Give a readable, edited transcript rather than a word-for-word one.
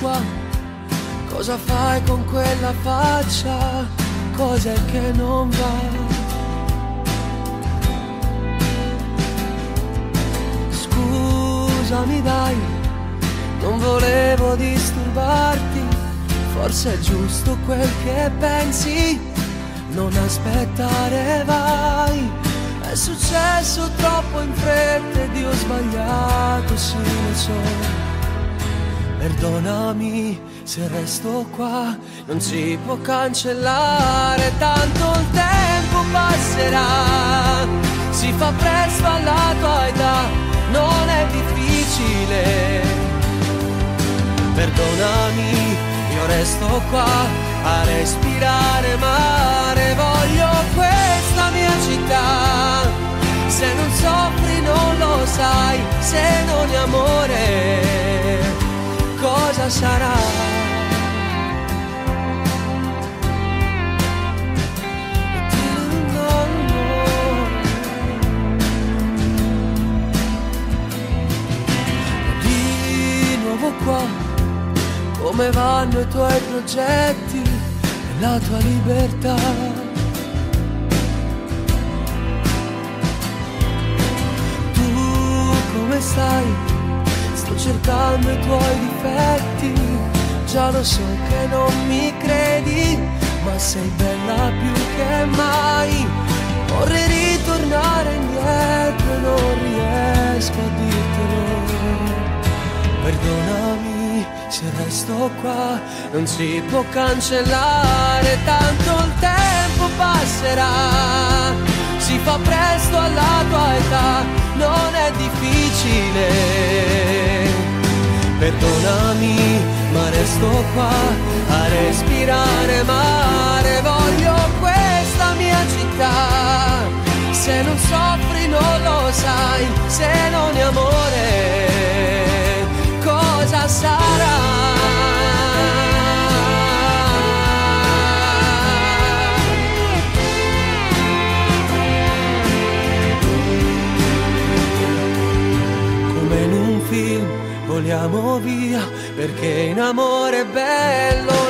qua, cosa fai con quella faccia? Cos'è che non va? Scusami dai, non volevo disturbarti, forse è giusto quel che pensi, non aspettare vai. È successo troppo in fretta ed io ho sbagliato, sì lo so. Perdonami se resto qua, non si può cancellare, tanto il tempo passerà, si fa presto alla tua età, non è difficile. Perdonami, io resto qua a respirare mare, voglio questa mia città, se non soffri non lo sai, se non è amore cosa sarà? Di nuovo qua, come vanno i tuoi progetti e la tua libertà? Tu come stai? Sto cercando i tuoi difetti, già lo so che non mi credi, ma sei bella più che mai. Vorrei ritornare indietro e non riesco a dirtelo. Perdonami se resto qua, non si può cancellare, tanto il tempo passerà, si fa presto alla tua età, non è difficile. Perdonami, ma resto qua a respirare mare, voglio questa mia città, se non soffri non lo sai, se non è amore cosa sarà? Come in un film voliamo via, perché in amore è bello